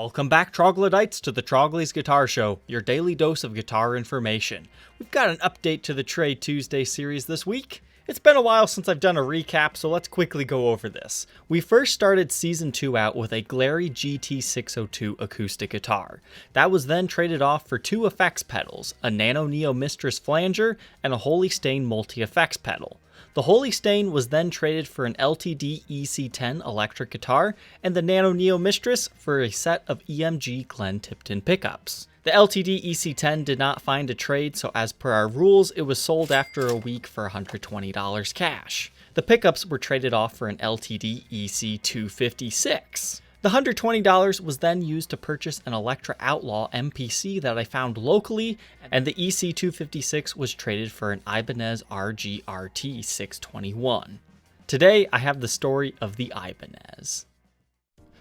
Welcome back, troglodytes, to the Trogly's Guitar Show, your daily dose of guitar information. We've got an update to the Trade Tuesday series this week. It's been a while since I've done a recap, so let's quickly go over this. We first started Season 2 out with a Glary GT602 acoustic guitar. That was then traded off for two effects pedals, a Nano Neo Mistress flanger and a Holy Stain multi-effects pedal. The Holy Stain was then traded for an LTD EC10 electric guitar, and the Nano Neo Mistress for a set of EMG Glenn Tipton pickups. The LTD EC10 did not find a trade, so as per our rules, it was sold after a week for $120 cash. The pickups were traded off for an LTD EC256. The $120 was then used to purchase an Electra Outlaw MPC that I found locally, and the EC256 was traded for an Ibanez RGRT 621. Today, I have the story of the Ibanez.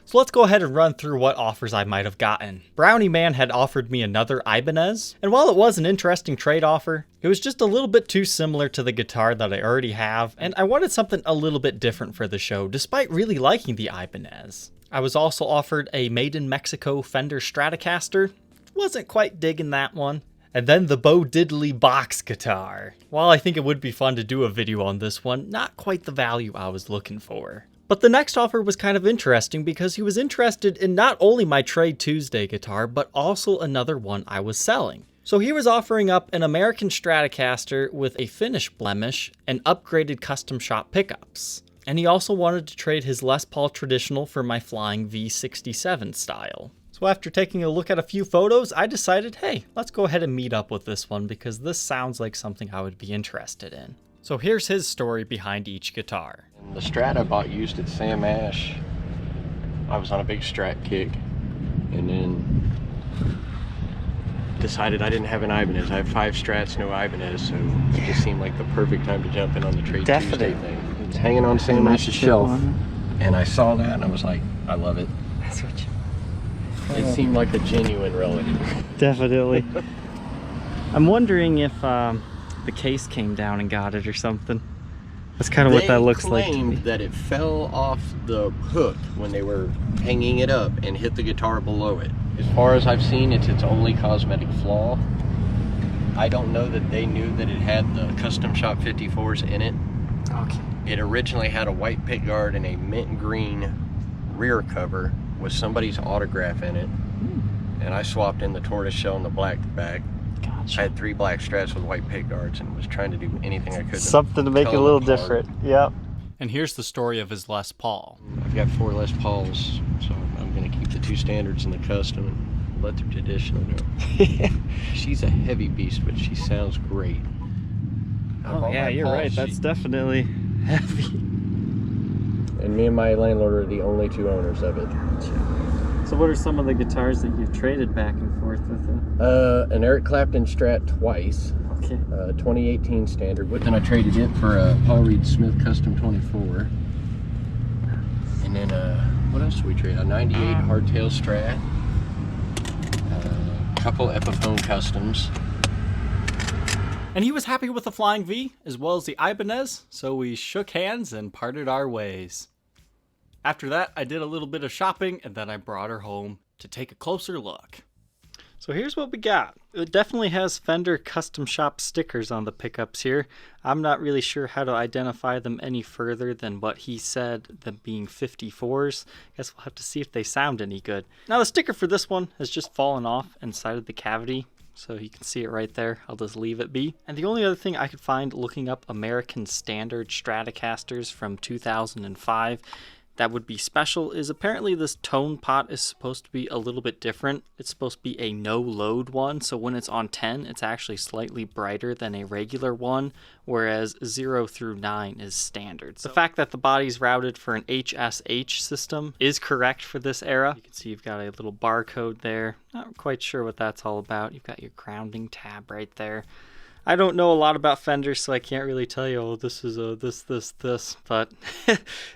So let's go ahead and run through what offers I might have gotten. Brownie Man had offered me another Ibanez, and while it was an interesting trade offer, it was just a little bit too similar to the guitar that I already have, and I wanted something a little bit different for the show, despite really liking the Ibanez. I was also offered a made in Mexico Fender Stratocaster. Wasn't quite digging that one. And then the Bo Diddley box guitar. While I think it would be fun to do a video on this one, not quite the value I was looking for. But the next offer was kind of interesting because he was interested in not only my Trade Tuesday guitar, but also another one I was selling. So he was offering up an American Stratocaster with a finish blemish and upgraded custom shop pickups. And he also wanted to trade his Les Paul Traditional for my Flying V67 style. So after taking a look at a few photos, I decided, hey, let's go ahead and meet up with this one because this sounds like something I would be interested in. So here's his story behind each guitar. The Strat I bought used at Sam Ash. I was on a big Strat kick and then decided I didn't have an Ibanez. I have 5 Strats, no Ibanez, so it just seemed like the perfect time to jump in on the Trade Tuesday thing. It was hanging on Sam Ash's shelf and I saw that and I was like, I love it. That's what you... It seemed like a genuine relic. Definitely. I'm wondering if the case came down and got it or something. That's kind of what that looks like to me. They claimed that it fell off the hook when they were hanging it up and hit the guitar below it. As far as I've seen, it's its only cosmetic flaw. I don't know that they knew that it had the custom shop 54s in it. Okay. It originally had a white pickguard and a mint green rear cover with somebody's autograph in it. And I swapped in the tortoise shell and the black back. Gotcha. I had 3 black Strats with white pickguards and was trying to do anything I could. Something to make it a little different. Yep. And here's the story of his Les Paul. I've got 4 Les Pauls, so I'm going to keep the 2 standards and the custom and let the traditional go. She's a heavy beast, but she sounds great. Oh yeah, you're right. That's definitely heavy. And me and my landlord are the only 2 owners of it. So what are some of the guitars that you've traded back and forth with it? An Eric Clapton Strat twice. Okay. 2018 standard. But then I traded it for a Paul Reed Smith Custom 24. And then what else did we trade? A 98 Hardtail Strat. A couple Epiphone Customs. And he was happy with the Flying V as well as the Ibanez, so we shook hands and parted our ways. After that, I did a little bit of shopping, and then I brought her home to take a closer look. So here's what we got. It definitely has Fender custom shop stickers on the pickups here. I'm not really sure how to identify them any further than what he said, them being 54s. Guess we'll have to see if they sound any good. Now the sticker for this one has just fallen off inside of the cavity, so you can see it right there. I'll just leave it be. And the only other thing I could find looking up American Standard Stratocasters from 2005 that would be special is apparently this tone pot is supposed to be a little bit different. It's supposed to be a no load one, so when it's on 10 it's actually slightly brighter than a regular one, whereas 0 through 9 is standard. So the fact that the body's routed for an HSH system is correct for this era. You can see you've got a little barcode there. Not quite sure what that's all about. You've got your grounding tab right there. I don't know a lot about Fender, so I can't really tell you, oh, this is a this, but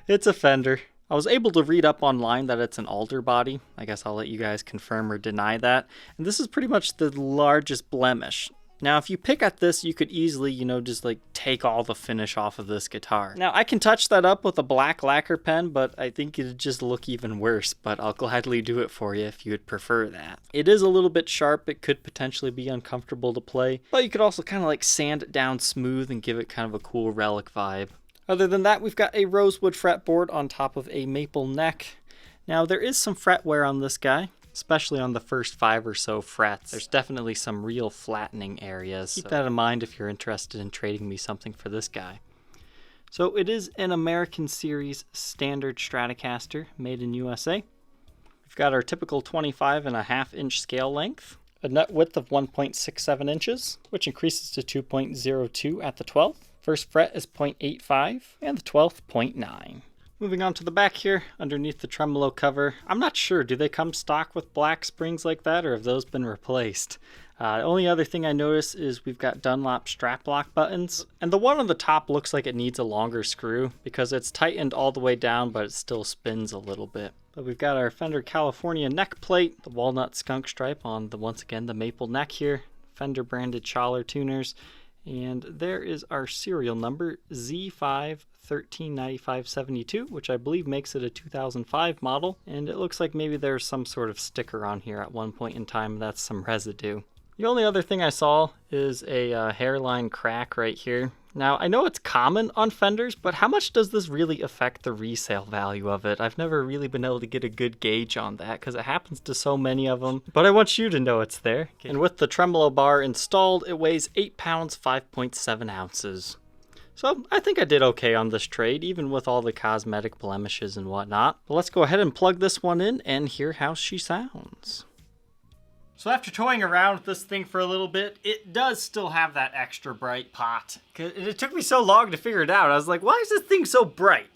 it's a Fender. I was able to read up online that it's an alder body. I guess I'll let you guys confirm or deny that. And this is pretty much the largest blemish. Now, if you pick at this, you could easily, just like take all the finish off of this guitar. Now, I can touch that up with a black lacquer pen, but I think it'd just look even worse, but I'll gladly do it for you if you would prefer that. It is a little bit sharp. It could potentially be uncomfortable to play, but you could also kind of like sand it down smooth and give it kind of a cool relic vibe. Other than that, we've got a rosewood fretboard on top of a maple neck. Now, there is some fret wear on this guy, especially on the first 5 or so frets. There's definitely some real flattening areas. Keep that in mind if you're interested in trading me something for this guy. So it is an American Series standard Stratocaster made in USA. We've got our typical 25.5-inch scale length, a nut width of 1.67 inches, which increases to 2.02 at the 12th. First fret is 0.85 and the 12th 0.9. Moving on to the back here, underneath the tremolo cover, I'm not sure, do they come stock with black springs like that, or have those been replaced? The only other thing I notice is we've got Dunlop strap lock buttons, and the one on the top looks like it needs a longer screw because it's tightened all the way down, but it still spins a little bit. But we've got our Fender California neck plate, the walnut skunk stripe on once again the maple neck here, Fender branded Schaller tuners, and there is our serial number Z5139572, which I believe makes it a 2005 model, and it looks like maybe there's some sort of sticker on here at one point in time. That's some residue. The only other thing I saw is a hairline crack right here. Now, I know it's common on Fenders, but how much does this really affect the resale value of it? I've never really been able to get a good gauge on that because it happens to so many of them, but I want you to know it's there. Okay. And with the tremolo bar installed, it weighs 8 pounds, 5.7 ounces. So I think I did okay on this trade, even with all the cosmetic blemishes and whatnot. But let's go ahead and plug this one in and hear how she sounds. So after toying around with this thing for a little bit, it does still have that extra bright pot. It took me so long to figure it out. I was like, why is this thing so bright?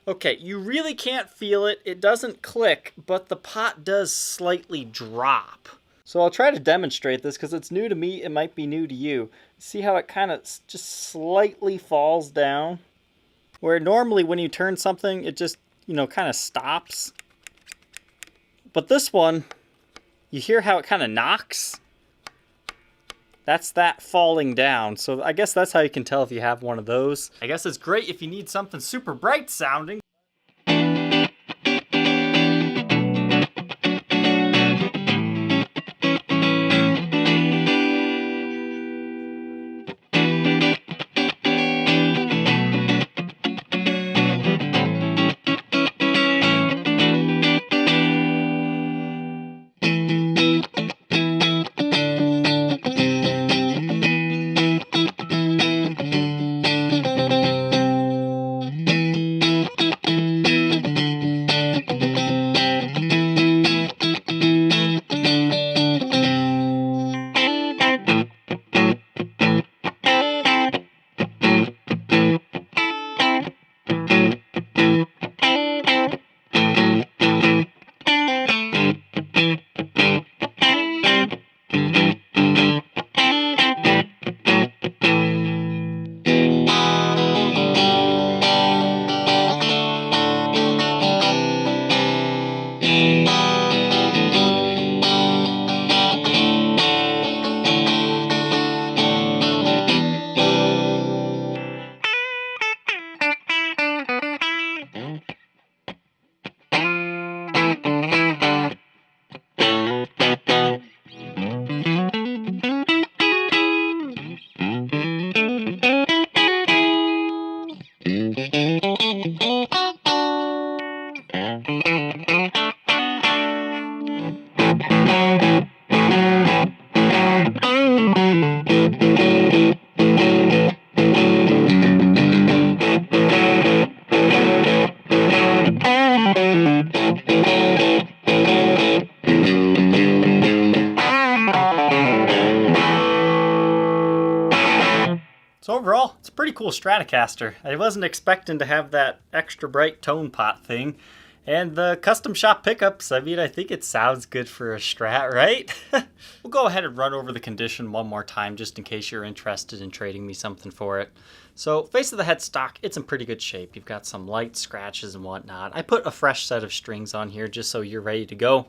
Okay, you really can't feel it. It doesn't click, but the pot does slightly drop. So I'll try to demonstrate this because it's new to me. It might be new to you. See how it kind of just slightly falls down? Where normally when you turn something, it just, kind of stops. But this one, you hear how it kind of knocks? That's that falling down. So I guess that's how you can tell if you have one of those. I guess it's great if you need something super bright sounding. So overall, it's a pretty cool Stratocaster. I wasn't expecting to have that extra bright tone pot thing. And the custom shop pickups, I think it sounds good for a Strat, right? We'll go ahead and run over the condition one more time just in case you're interested in trading me something for it. So face of the headstock, it's in pretty good shape. You've got some light scratches and whatnot. I put a fresh set of strings on here just so you're ready to go.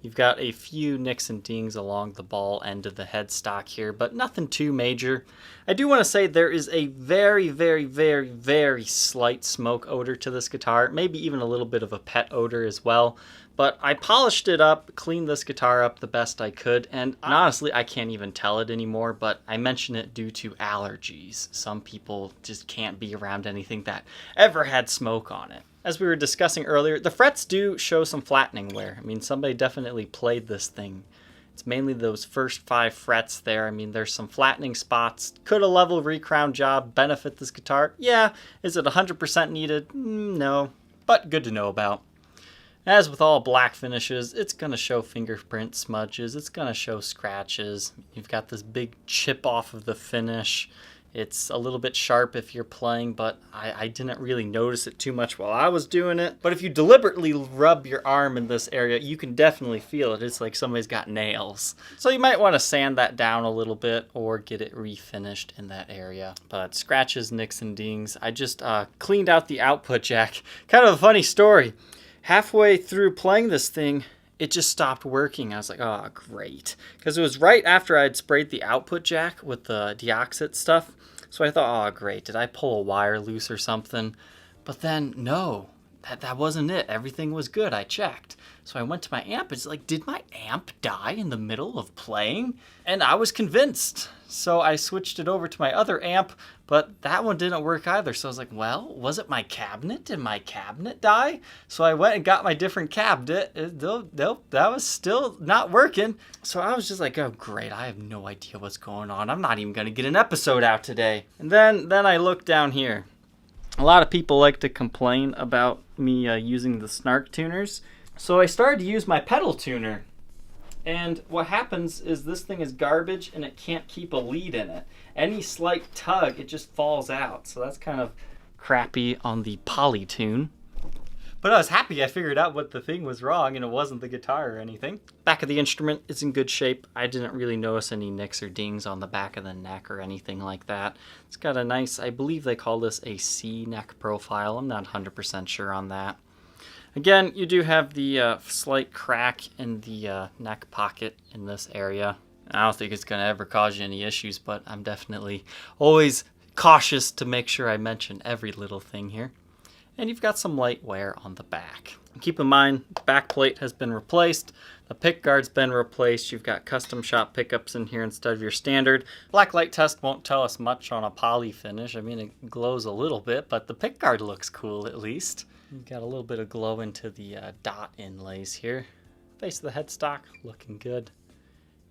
You've got a few nicks and dings along the ball end of the headstock here, but nothing too major. I do want to say there is a very, very, very, very slight smoke odor to this guitar, maybe even a little bit of a pet odor as well. But I polished it up, cleaned this guitar up the best I could, and honestly, I can't even tell it anymore, but I mention it due to allergies. Some people just can't be around anything that ever had smoke on it. As we were discussing earlier, the frets do show some flattening wear. I mean, somebody definitely played this thing. It's mainly those first 5 frets there. I mean, there's some flattening spots. Could a level recrown job benefit this guitar? Yeah. Is it 100% needed? No, but good to know about. As with all black finishes, it's going to show fingerprint smudges. It's going to show scratches. You've got this big chip off of the finish. It's a little bit sharp if you're playing, but I didn't really notice it too much while I was doing it. But if you deliberately rub your arm in this area, you can definitely feel it. It's like somebody's got nails. So you might want to sand that down a little bit or get it refinished in that area. But scratches, nicks, and dings. I just cleaned out the output jack. Kind of a funny story. Halfway through playing this thing, it just stopped working. I was like, oh, great. Because it was right after I'd sprayed the output jack with the deoxit stuff. So I thought, oh, great. Did I pull a wire loose or something? But then, no. That wasn't it. Everything was good. I checked. So I went to my amp. It's like, did my amp die in the middle of playing? And I was convinced. So I switched it over to my other amp, but that one didn't work either. So I was like, well, was it my cabinet? Did my cabinet die? So I went and got my different cabinet. Nope, that was still not working. So I was just like, oh, great. I have no idea what's going on. I'm not even going to get an episode out today. And then I looked down here. A lot of people like to complain about me using the snark tuners. So I started to use my pedal tuner. And what happens is this thing is garbage and it can't keep a lead in it. Any slight tug, it just falls out. So that's kind of crappy on the Polytune. But I was happy I figured out what the thing was wrong and it wasn't the guitar or anything. Back of the instrument is in good shape. I didn't really notice any nicks or dings on the back of the neck or anything like that. It's got a nice, I believe they call this a C neck profile. I'm not 100% sure on that. Again, you do have the slight crack in the neck pocket in this area. I don't think it's going to ever cause you any issues, but I'm definitely always cautious to make sure I mention every little thing here. And you've got some light wear on the back. Keep in mind, the back plate has been replaced. The pick guard's been replaced. You've got custom shop pickups in here instead of your standard. Blacklight test won't tell us much on a poly finish. I mean, it glows a little bit, but the pick guard looks cool at least. You've got a little bit of glow into the dot inlays here. Face of the headstock, looking good.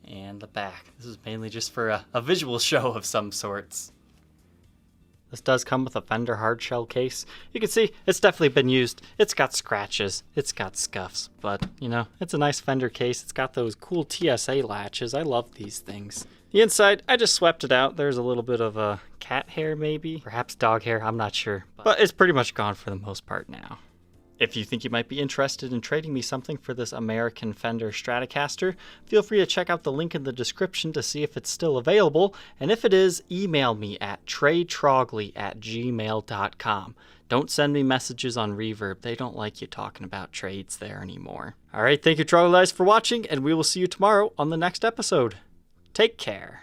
And the back. This is mainly just for a visual show of some sorts. This does come with a Fender hardshell case. You can see it's definitely been used. It's got scratches, it's got scuffs, but you know, it's a nice Fender case. It's got those cool TSA latches. I love these things. The inside, I just swept it out. There's a little bit of cat hair maybe, perhaps dog hair, I'm not sure. But it's pretty much gone for the most part now. If you think you might be interested in trading me something for this American Fender Stratocaster, feel free to check out the link in the description to see if it's still available, and if it is, email me at tradetrogly@gmail.com. Don't send me messages on Reverb. They don't like you talking about trades there anymore. Alright, thank you Trogly for watching, and we will see you tomorrow on the next episode. Take care.